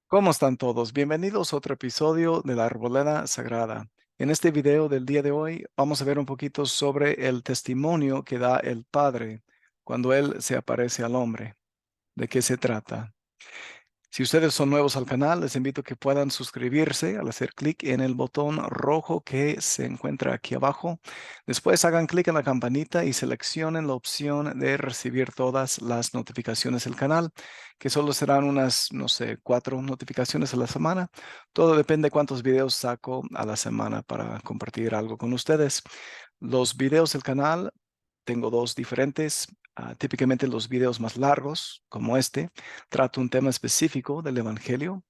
¿Cómo están todos? Bienvenidos a otro episodio de la Arboleda Sagrada. En este video del día de hoy vamos a ver un poquito sobre el testimonio que da el Padre cuando Él se aparece al hombre. ¿De qué se trata? Si ustedes son nuevos al canal, les invito a que puedan suscribirse al hacer clic en el botón rojo que se encuentra aquí abajo. Después hagan clic en la campanita y seleccionen la opción de recibir todas las notificaciones del canal, que solo serán unas, no sé, 4 notificaciones a la semana. Todo depende de cuántos videos saco a la semana para compartir algo con ustedes. Los videos del canal tengo dos diferentes. Típicamente los videos más largos, como este, trato un tema específico del Evangelio,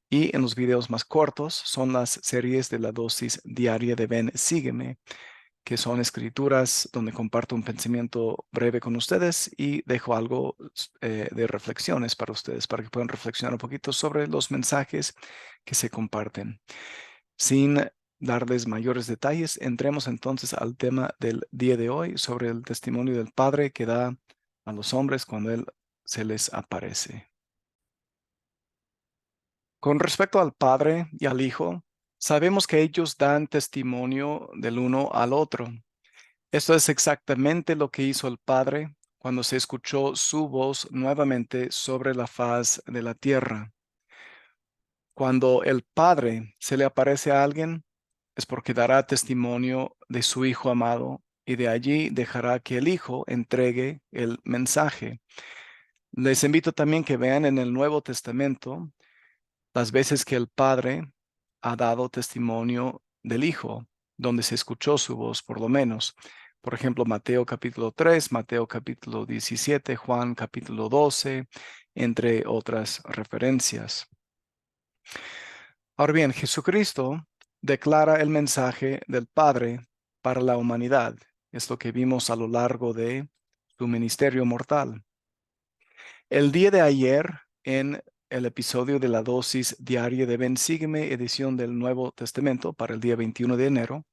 y en los videos más cortos son las series de la dosis diaria de Ven, Sígueme, que son escrituras donde comparto un pensamiento breve con ustedes y dejo algo de reflexiones para ustedes, para que puedan reflexionar un poquito sobre los mensajes que se comparten. Sin darles mayores detalles, entremos entonces al tema del día de hoy sobre el testimonio del Padre que da a los hombres cuando Él se les aparece. Con respecto al Padre y al Hijo, sabemos que ellos dan testimonio del uno al otro. Esto es exactamente lo que hizo el Padre cuando se escuchó su voz nuevamente sobre la faz de la tierra. Cuando el Padre se le aparece a alguien, es porque dará testimonio de su Hijo amado y de allí dejará que el Hijo entregue el mensaje. Les invito también que vean en el Nuevo Testamento las veces que el Padre ha dado testimonio del Hijo, donde se escuchó su voz por lo menos. Por ejemplo, Mateo capítulo 3, Mateo capítulo 17, Juan capítulo 12, entre otras referencias. Ahora bien, Jesucristo declara el mensaje del Padre para la humanidad. Es lo que vimos a lo largo de su ministerio mortal. El día de ayer, en el episodio de la dosis diaria de Ven, Sígueme, edición del Nuevo Testamento para el día 21 de enero,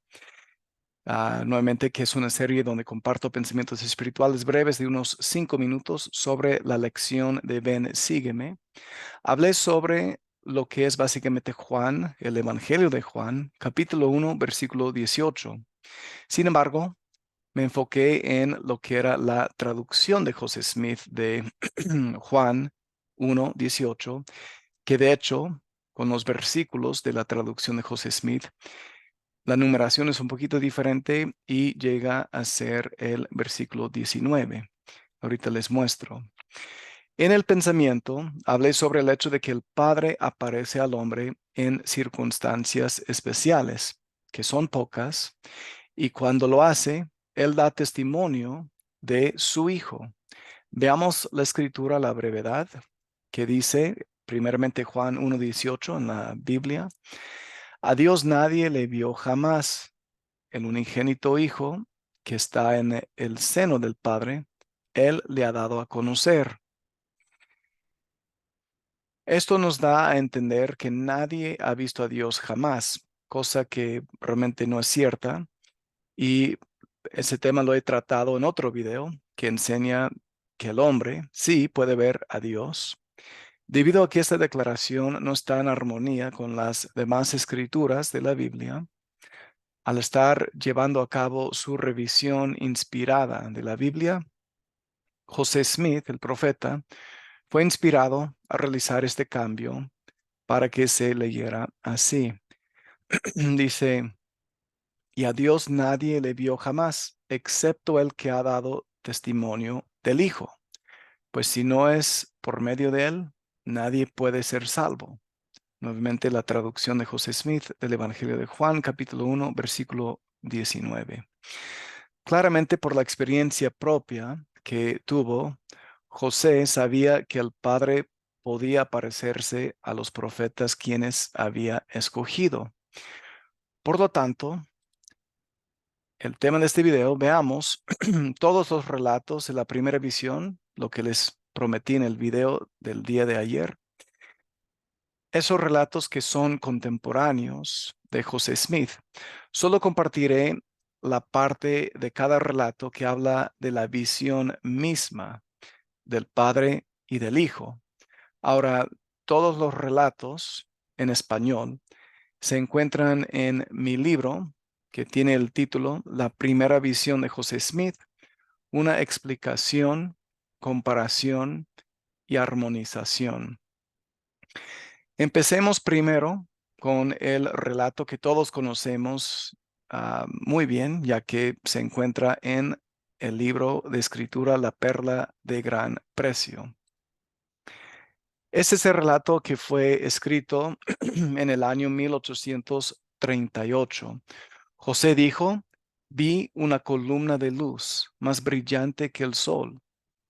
nuevamente que es una serie donde comparto pensamientos espirituales breves de unos 5 minutos sobre la lección de Ven, Sígueme. Hablé sobre lo que es básicamente Juan, el Evangelio de Juan, capítulo 1, versículo 18. Sin embargo, me enfoqué en lo que era la traducción de José Smith de Juan 1, 18, que de hecho, con los versículos de la traducción de José Smith, la numeración es un poquito diferente y llega a ser el versículo 19. Ahorita les muestro. En el pensamiento, hablé sobre el hecho de que el Padre aparece al hombre en circunstancias especiales, que son pocas, y cuando lo hace, Él da testimonio de su Hijo. Veamos la escritura a la brevedad, que dice, primeramente Juan 1:18 en la Biblia, a Dios nadie le vio jamás, el unigénito Hijo que está en el seno del Padre, Él le ha dado a conocer. Esto nos da a entender que nadie ha visto a Dios jamás, cosa que realmente no es cierta. Y ese tema lo he tratado en otro video que enseña que el hombre sí puede ver a Dios. Debido a que esta declaración no está en armonía con las demás escrituras de la Biblia, al estar llevando a cabo su revisión inspirada de la Biblia, José Smith, el profeta, fue inspirado a realizar este cambio para que se leyera así. Dice, y a Dios nadie le vio jamás, excepto el que ha dado testimonio del Hijo. Pues si no es por medio de él, nadie puede ser salvo. Nuevamente la traducción de José Smith del Evangelio de Juan, capítulo 1, versículo 19. Claramente por la experiencia propia que tuvo, José sabía que el Padre podía parecerse a los profetas quienes había escogido. Por lo tanto, el tema de este video, veamos todos los relatos de la primera visión, lo que les prometí en el video del día de ayer. Esos relatos que son contemporáneos de José Smith. Solo compartiré la parte de cada relato que habla de la visión misma del Padre y del Hijo. Ahora, todos los relatos en español se encuentran en mi libro, que tiene el título La primera visión de José Smith, una explicación, comparación y armonización. Empecemos primero con el relato que todos conocemos muy bien, ya que se encuentra en el libro de escritura La Perla de Gran Precio. Este es el relato que fue escrito en el año 1838. José dijo, vi una columna de luz más brillante que el sol,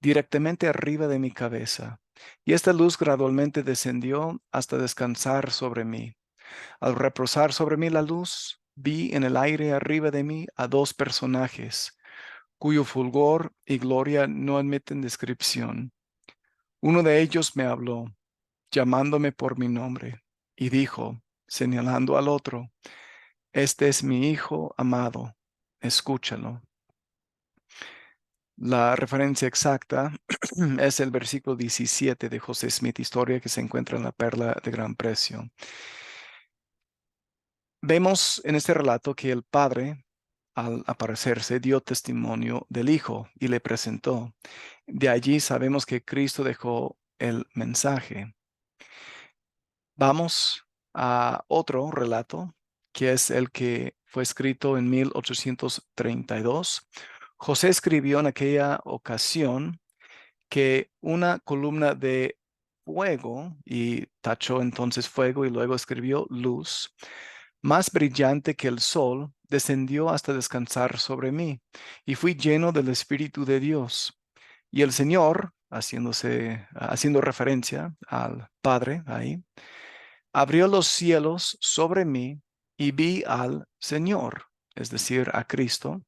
directamente arriba de mi cabeza, y esta luz gradualmente descendió hasta descansar sobre mí. Al reposar sobre mí la luz, vi en el aire arriba de mí a dos personajes, cuyo fulgor y gloria no admiten descripción. Uno de ellos me habló, llamándome por mi nombre, y dijo, señalando al otro, este es mi hijo amado, escúchalo. La referencia exacta es el versículo 17 de José Smith, historia que se encuentra en la Perla de Gran Precio. Vemos en este relato que el padre, al aparecerse, dio testimonio del hijo y le presentó. De allí sabemos que Cristo dejó el mensaje. Vamos a otro relato, que es el que fue escrito en 1832. José escribió en aquella ocasión que una columna de fuego, y tachó entonces fuego y luego escribió luz, más brillante que el sol, descendió hasta descansar sobre mí, y fui lleno del Espíritu de Dios. Y el Señor, haciendo referencia al Padre ahí, abrió los cielos sobre mí y vi al Señor, es decir, a Cristo.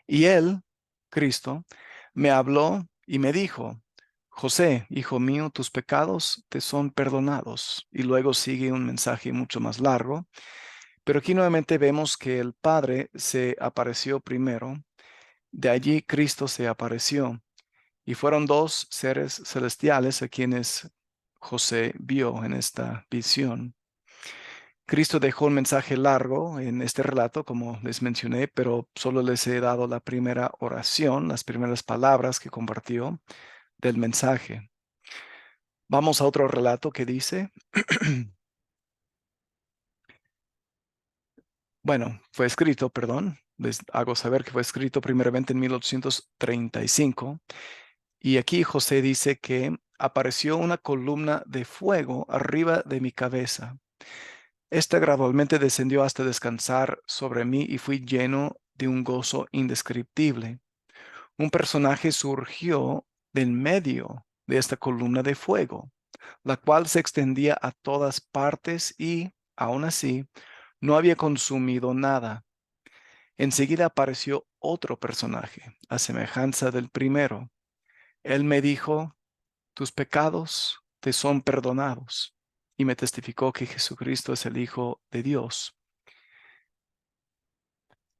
Y él, Cristo, me habló y me dijo, José, hijo mío, tus pecados te son perdonados. Y luego sigue un mensaje mucho más largo. Pero aquí nuevamente vemos que el Padre se apareció primero. De allí Cristo se apareció. Y fueron dos seres celestiales a quienes José vio en esta visión. Cristo dejó un mensaje largo en este relato, como les mencioné, pero solo les he dado la primera oración, las primeras palabras que compartió del mensaje. Vamos a otro relato que dice, bueno, fue escrito, perdón, les hago saber que fue escrito primeramente en 1835, y aquí José dice que apareció una columna de fuego arriba de mi cabeza. Esta gradualmente descendió hasta descansar sobre mí y fui lleno de un gozo indescriptible. Un personaje surgió del medio de esta columna de fuego, la cual se extendía a todas partes y, aún así, no había consumido nada. Enseguida apareció otro personaje, a semejanza del primero. Él me dijo, tus pecados te son perdonados, y me testificó que Jesucristo es el Hijo de Dios.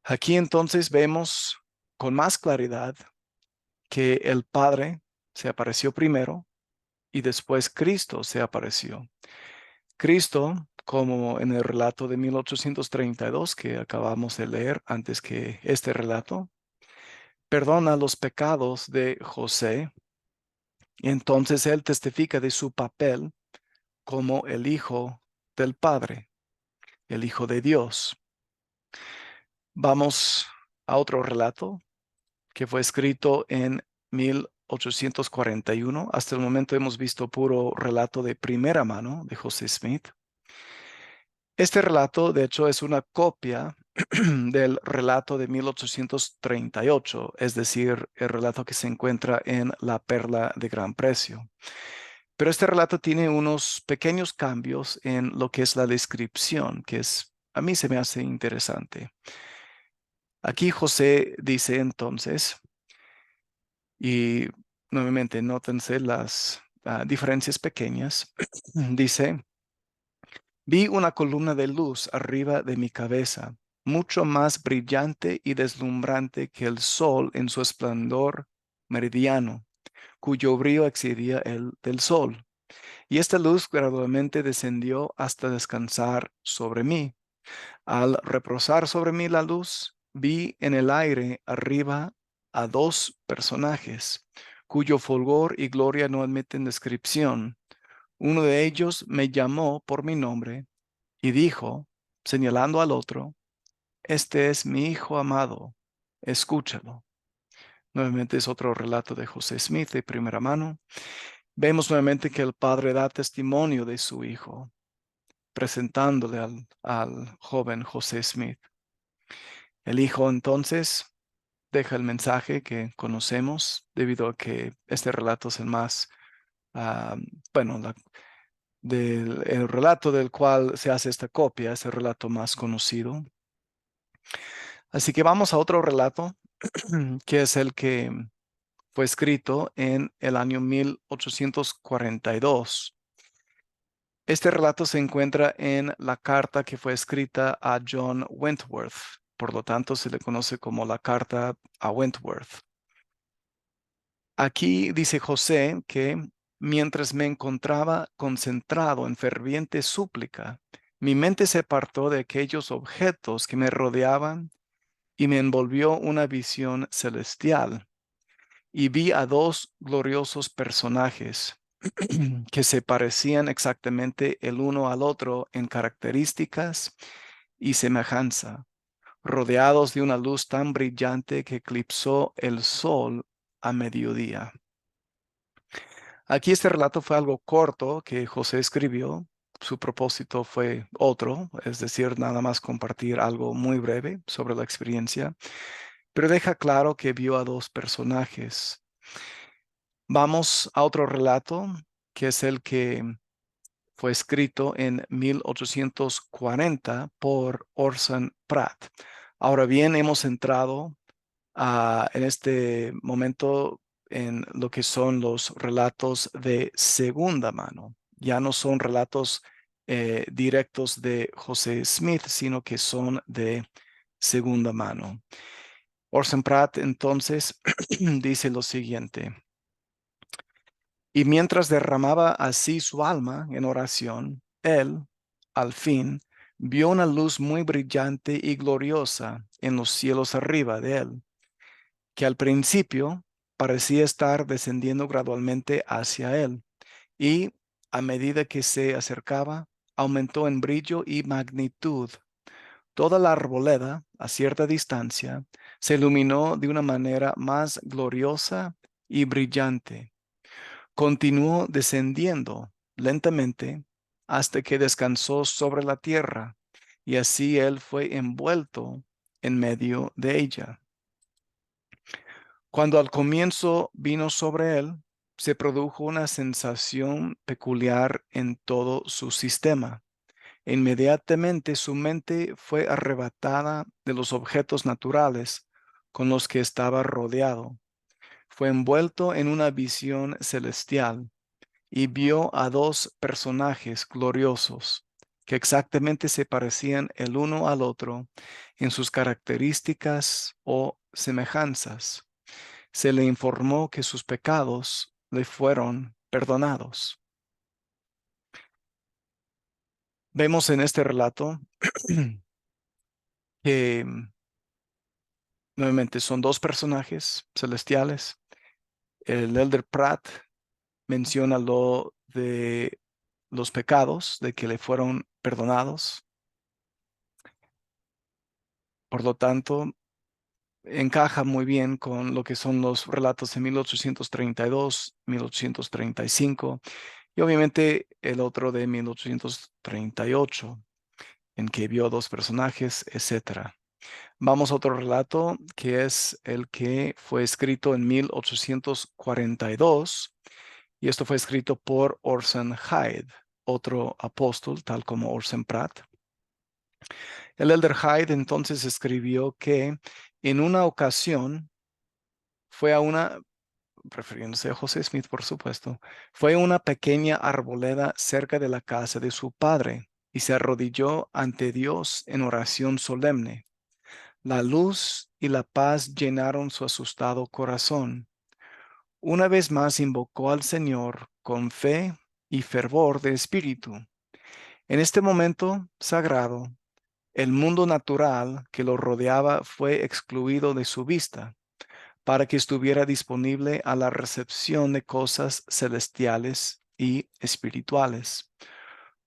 Aquí entonces vemos con más claridad que el Padre se apareció primero y después Cristo se apareció. Cristo, como en el relato de 1832 que acabamos de leer antes que este relato, perdona los pecados de José y entonces él testifica de su papel como el Hijo del Padre, el Hijo de Dios. Vamos a otro relato que fue escrito en 1841. Hasta el momento hemos visto puro relato de primera mano de José Smith. Este relato, de hecho, es una copia del relato de 1838, es decir, el relato que se encuentra en La Perla de Gran Precio. Pero este relato tiene unos pequeños cambios en lo que es la descripción, que a mí se me hace interesante. Aquí José dice entonces, y nuevamente nótense las diferencias pequeñas. Dice, vi una columna de luz arriba de mi cabeza, mucho más brillante y deslumbrante que el sol en su esplendor meridiano, cuyo brillo excedía el del sol. y esta luz gradualmente descendió hasta descansar sobre mí. Al reposar sobre mí la luz, vi en el aire arriba a dos personajes, cuyo fulgor y gloria no admiten descripción. Uno de ellos me llamó por mi nombre y dijo, señalando al otro, este es mi hijo amado, escúchalo. Nuevamente es otro relato de José Smith de primera mano. Vemos nuevamente que el padre da testimonio de su hijo, presentándole al joven José Smith. El hijo entonces deja el mensaje que conocemos, debido a que este relato es el más, ah, bueno, el relato del cual se hace esta copia, es el relato más conocido. Así que vamos a otro relato, que es el que fue escrito en el año 1842. Este relato se encuentra en la carta que fue escrita a John Wentworth. Por lo tanto, se le conoce como la carta a Wentworth. Aquí dice José que mientras me encontraba concentrado en ferviente súplica, mi mente se apartó de aquellos objetos que me rodeaban y me envolvió una visión celestial. Y vi a dos gloriosos personajes que se parecían exactamente el uno al otro en características y semejanza, rodeados de una luz tan brillante que eclipsó el sol a mediodía. Aquí este relato fue algo corto que José escribió. Su propósito fue otro, es decir, nada más compartir algo muy breve sobre la experiencia, pero deja claro que vio a dos personajes. Vamos a otro relato, que es el que fue escrito en 1840 por Orson Pratt. Ahora bien, hemos entrado en este momento en lo que son los relatos de segunda mano. Ya no son relatos directos de José Smith, sino que son de segunda mano. Orson Pratt entonces dice lo siguiente: y mientras derramaba así su alma en oración, él, al fin, vio una luz muy brillante y gloriosa en los cielos arriba de él, que al principio parecía estar descendiendo gradualmente hacia él, y a medida que se acercaba, aumentó en brillo y magnitud. Toda la arboleda, a cierta distancia, se iluminó de una manera más gloriosa y brillante. Continuó descendiendo lentamente hasta que descansó sobre la tierra, y así él fue envuelto en medio de ella. Cuando al comienzo vino sobre él, se produjo una sensación peculiar en todo su sistema. Inmediatamente su mente fue arrebatada de los objetos naturales con los que estaba rodeado. Fue envuelto en una visión celestial y vio a dos personajes gloriosos que exactamente se parecían el uno al otro en sus características o semejanzas. Se le informó que sus pecados le fueron perdonados. Vemos en este relato que nuevamente son dos personajes celestiales. El Elder Pratt menciona lo de los pecados, de que le fueron perdonados. Por lo tanto, encaja muy bien con lo que son los relatos de 1832, 1835 y obviamente el otro de 1838, en que vio dos personajes, etcétera. Vamos a otro relato que es el que fue escrito en 1842 y esto fue escrito por Orson Hyde, otro apóstol, tal como Orson Pratt. El Elder Hyde entonces escribió que en una ocasión fue a una, refiriéndose a José Smith, por supuesto, fue a una pequeña arboleda cerca de la casa de su padre y se arrodilló ante Dios en oración solemne. La luz y la paz llenaron su asustado corazón. Una vez más invocó al Señor con fe y fervor de espíritu. En este momento sagrado, el mundo natural que lo rodeaba fue excluido de su vista para que estuviera disponible a la recepción de cosas celestiales y espirituales.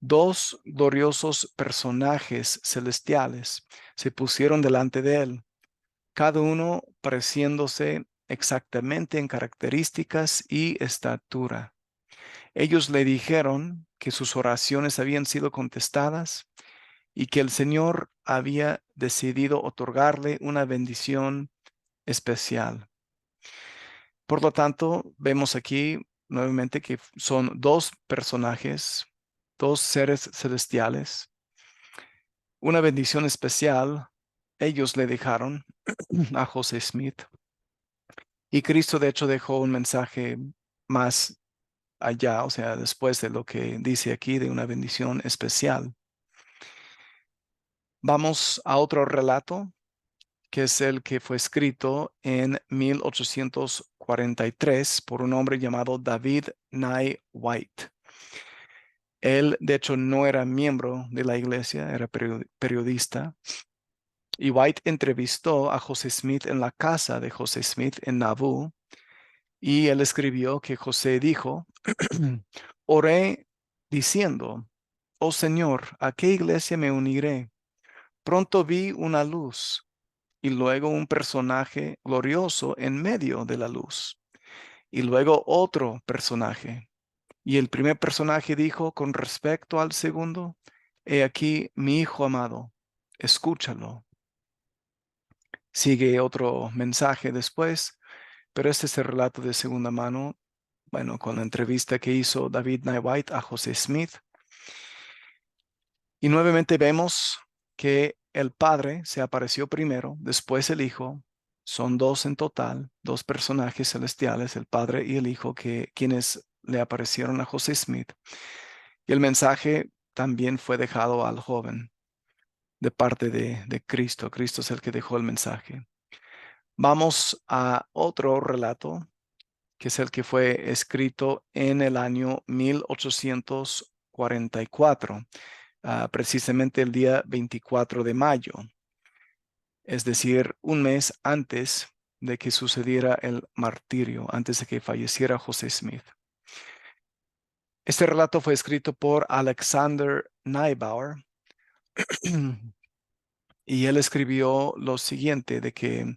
Dos gloriosos personajes celestiales se pusieron delante de él, cada uno pareciéndose exactamente en características y estatura. Ellos le dijeron que sus oraciones habían sido contestadas y que el Señor había decidido otorgarle una bendición especial. Por lo tanto, vemos aquí nuevamente que son dos personajes, dos seres celestiales, una bendición especial. Ellos le dejaron a José Smith y Cristo de hecho dejó un mensaje más allá, o sea, después de lo que dice aquí de una bendición especial. Vamos a otro relato, que es el que fue escrito en 1843 por un hombre llamado David Nye White. Él, de hecho, no era miembro de la iglesia, era periodista. Y White entrevistó a José Smith en la casa de José Smith en Nauvoo. Y él escribió que José dijo, oré diciendo, oh Señor, ¿a qué iglesia me uniré? Pronto vi una luz y luego un personaje glorioso en medio de la luz y luego otro personaje. Y el primer personaje dijo con respecto al segundo, he aquí mi hijo amado, escúchalo. Sigue otro mensaje después, pero este es el relato de segunda mano, bueno, con la entrevista que hizo David Nye White a José Smith. Y nuevamente vemos que el Padre se apareció primero, después el Hijo. Son dos en total, dos personajes celestiales, el Padre y el Hijo, quienes le aparecieron a José Smith. Y el mensaje también fue dejado al joven de parte de Cristo. Cristo es el que dejó el mensaje. Vamos a otro relato, que es el que fue escrito en el año 1844, precisamente el día 24 de mayo, es decir, un mes antes de que sucediera el martirio, antes de que falleciera José Smith. Este relato fue escrito por Alexander Neubauer y él escribió lo siguiente, de que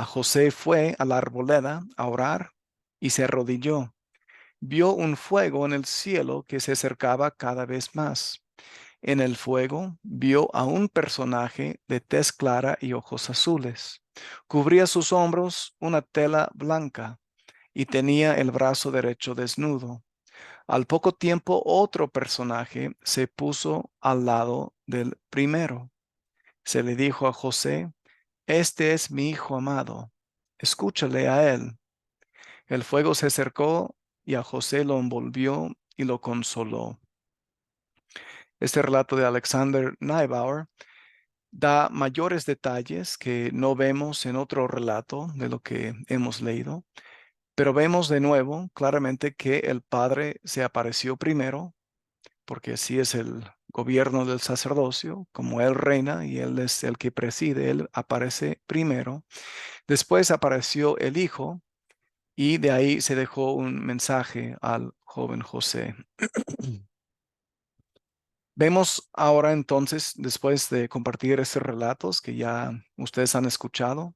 José fue a la arboleda a orar y se arrodilló. Vio un fuego en el cielo que se acercaba cada vez más. En el fuego vio a un personaje de tez clara y ojos azules. Cubría sus hombros una tela blanca y tenía el brazo derecho desnudo. Al poco tiempo otro personaje se puso al lado del primero. Se le dijo a José, este es mi hijo amado, escúchale a él. El fuego se acercó y a José lo envolvió y lo consoló. Este relato de Alexander Neubauer da mayores detalles que no vemos en otro relato de lo que hemos leído, pero vemos de nuevo claramente que el Padre se apareció primero, porque así es el gobierno del sacerdocio, como Él reina y Él es el que preside, Él aparece primero. Después apareció el Hijo y de ahí se dejó un mensaje al joven José. Vemos ahora entonces, después de compartir estos relatos que ya ustedes han escuchado,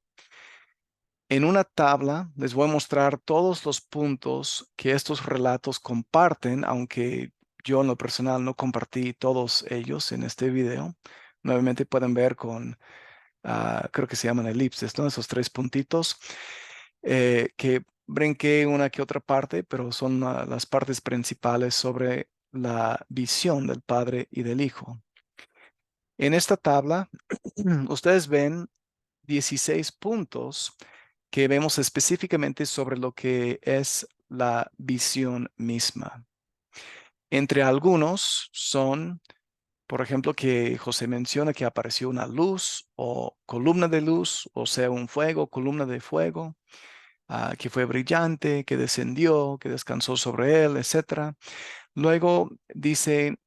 en una tabla les voy a mostrar todos los puntos que estos relatos comparten, aunque yo en lo personal no compartí todos ellos en este video. Nuevamente pueden ver con, creo que se llaman elipses, ¿no? Esos tres puntitos, que brinqué una que otra parte, pero son las partes principales sobre la visión del Padre y del Hijo. En esta tabla, ustedes ven 16 puntos que vemos específicamente sobre lo que es la visión misma. Entre algunos son, por ejemplo, que José menciona que apareció una luz o columna de luz, o sea, un fuego, columna de fuego, que fue brillante, que descendió, que descansó sobre él, etcétera. Luego dice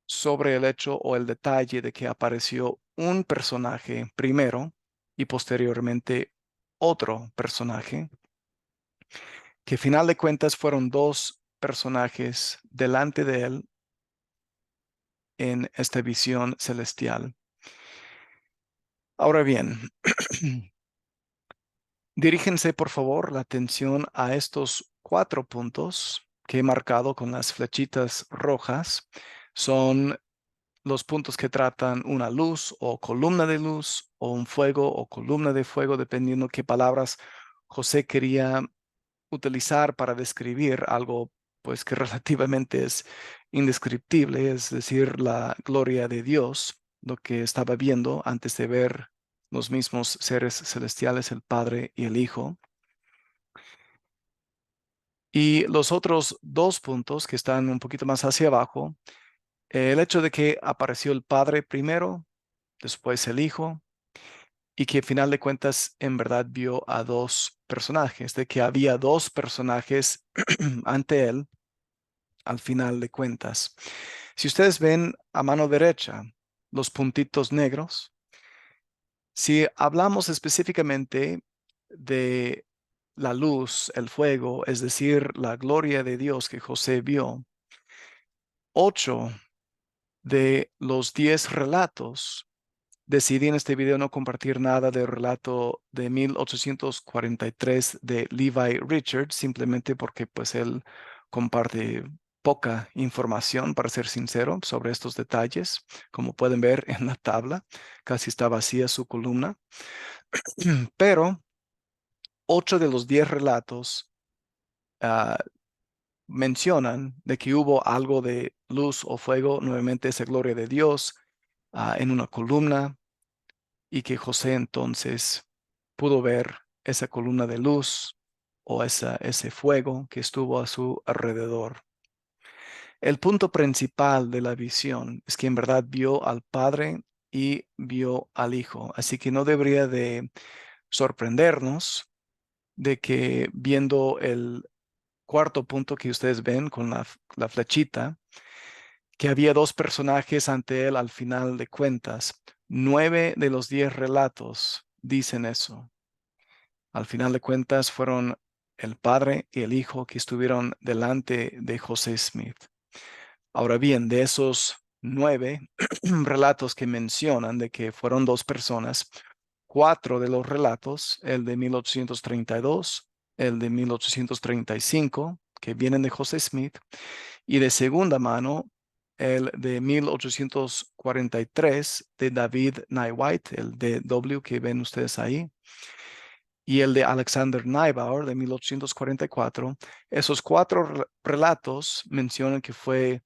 sobre el hecho o el detalle de que apareció un personaje primero y posteriormente otro personaje, que final de cuentas fueron dos personajes delante de él en esta visión celestial. Ahora bien, diríjense por favor la atención a estos 4 puntos que he marcado con las flechitas rojas. Son los puntos que tratan una luz o columna de luz o un fuego o columna de fuego, dependiendo qué palabras José quería utilizar para describir algo pues que relativamente es indescriptible, es decir, la gloria de Dios, lo que estaba viendo antes de ver los mismos seres celestiales, el Padre y el Hijo. Y los otros 2 puntos que están un poquito más hacia abajo, el hecho de que apareció el Padre primero, después el Hijo, y que al final de cuentas en verdad vio a 2 personajes, de que había 2 personajes ante él al final de cuentas. Si ustedes ven a mano derecha los puntitos negros, si hablamos específicamente de la luz, el fuego, es decir, la gloria de Dios que José vio, 8 de los 10 relatos. Decidí en este video no compartir nada del relato de 1843 de Levi Richards, simplemente porque pues él comparte poca información, para ser sincero, sobre estos detalles. Como pueden ver en la tabla, casi está vacía su columna. Pero 8 de los 10 relatos ah, mencionan de que hubo algo de luz o fuego, nuevamente esa gloria de Dios, en una columna, y que José entonces pudo ver esa columna de luz o ese fuego que estuvo a su alrededor. El punto principal de la visión es que en verdad vio al Padre y vio al Hijo, así que no debería de sorprendernos de que viendo el cuarto punto que ustedes ven con la flechita, que había 2 personajes ante él al final de cuentas. 9 de los 10 relatos dicen eso. Al final de cuentas fueron el padre y el hijo que estuvieron delante de José Smith. Ahora bien, de esos 9 relatos que mencionan de que fueron 2 personas, 4 de los relatos, el de 1832, el de 1835, que vienen de José Smith, y de segunda mano, el de 1843 de David White, el DW que ven ustedes ahí, y el de Alexander Neubauer de 1844. Esos 4 relatos mencionan que fue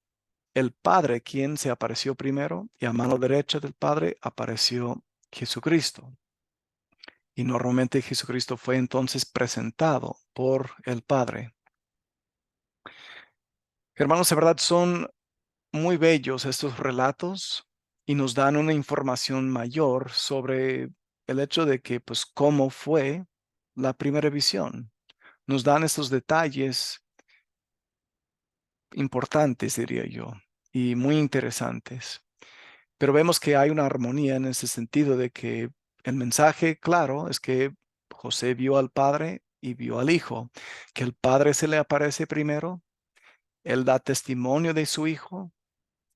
el Padre quien se apareció primero, y a mano derecha del Padre apareció Jesucristo. Y normalmente Jesucristo fue entonces presentado por el Padre. Hermanos, de verdad son muy bellos estos relatos y nos dan una información mayor sobre el hecho de que, pues, cómo fue la primera visión. Nos dan estos detalles importantes, diría yo, y muy interesantes. Pero vemos que hay una armonía en ese sentido de que el mensaje, claro, es que José vio al Padre y vio al Hijo, que el Padre se le aparece primero, él da testimonio de su Hijo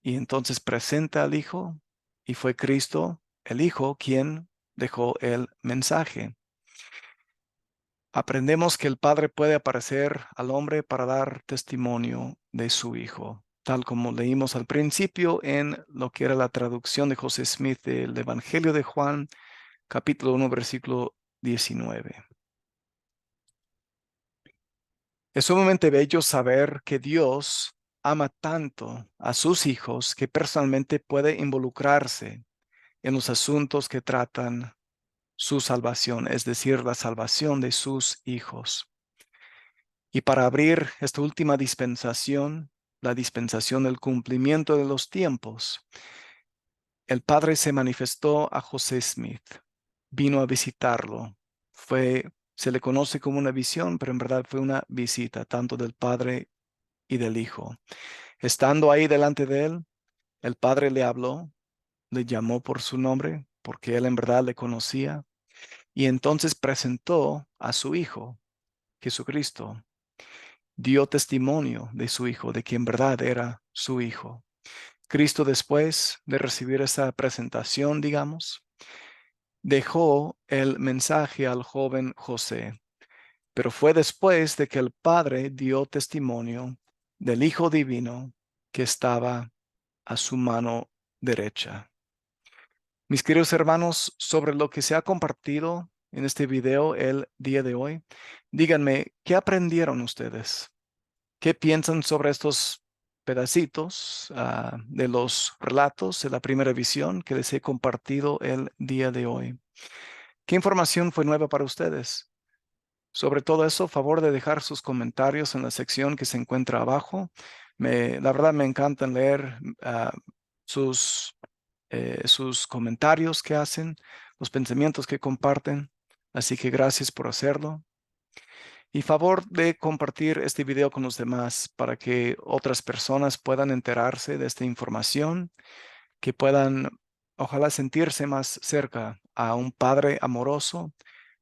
y entonces presenta al Hijo, y fue Cristo, el Hijo, quien dejó el mensaje. Aprendemos que el Padre puede aparecer al hombre para dar testimonio de su Hijo, tal como leímos al principio en lo que era la traducción de José Smith del Evangelio de Juan, capítulo 1, versículo 19. Es sumamente bello saber que Dios ama tanto a sus hijos que personalmente puede involucrarse en los asuntos que tratan su salvación, es decir, la salvación de sus hijos. Y para abrir esta última dispensación, la dispensación del cumplimiento de los tiempos, el Padre se manifestó a José Smith, vino a visitarlo. Se le conoce como una visión, pero en verdad fue una visita tanto del Padre y del Hijo. Estando ahí delante de él, el padre le habló, le llamó por su nombre, porque él en verdad le conocía, y entonces presentó a su hijo, Jesucristo. Dio testimonio de su hijo, de que en verdad era su hijo. Cristo, después de recibir esa presentación, digamos, dejó el mensaje al joven José, pero fue después de que el Padre dio testimonio del Hijo Divino que estaba a su mano derecha. Mis queridos hermanos, sobre lo que se ha compartido en este video el día de hoy, díganme, ¿qué aprendieron ustedes? ¿Qué piensan sobre estos pedacitos de los relatos de la primera visión que les he compartido el día de hoy? ¿Qué información fue nueva para ustedes? Sobre todo eso, favor de dejar sus comentarios en la sección que se encuentra abajo. La verdad me encantan leer sus, sus comentarios que hacen, los pensamientos que comparten. Así que gracias por hacerlo. Y favor de compartir este video con los demás para que otras personas puedan enterarse de esta información, que puedan, ojalá, sentirse más cerca a un Padre amoroso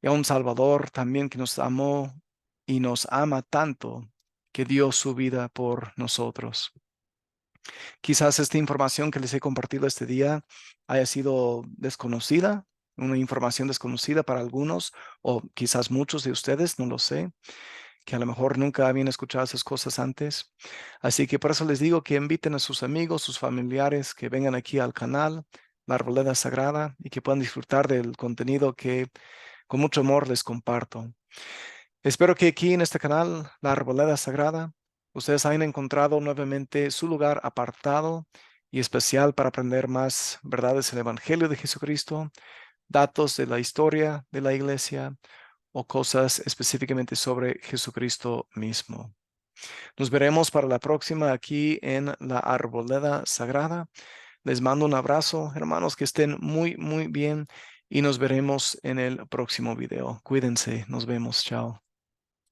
y a un Salvador también que nos amó y nos ama tanto que dio su vida por nosotros. Quizás esta información que les he compartido este día haya sido desconocida, una información desconocida para algunos o quizás muchos de ustedes, no lo sé, que a lo mejor nunca habían escuchado esas cosas antes. Así que por eso les digo que inviten a sus amigos, sus familiares, que vengan aquí al canal, La Arboleda Sagrada, y que puedan disfrutar del contenido que con mucho amor les comparto. Espero que aquí en este canal, La Arboleda Sagrada, ustedes hayan encontrado nuevamente su lugar apartado y especial para aprender más verdades del Evangelio de Jesucristo, datos de la historia de la iglesia o cosas específicamente sobre Jesucristo mismo. Nos veremos para la próxima aquí en la Arboleda Sagrada. Les mando un abrazo, hermanos, que estén muy, muy bien y nos veremos en el próximo video. Cuídense, nos vemos, chao.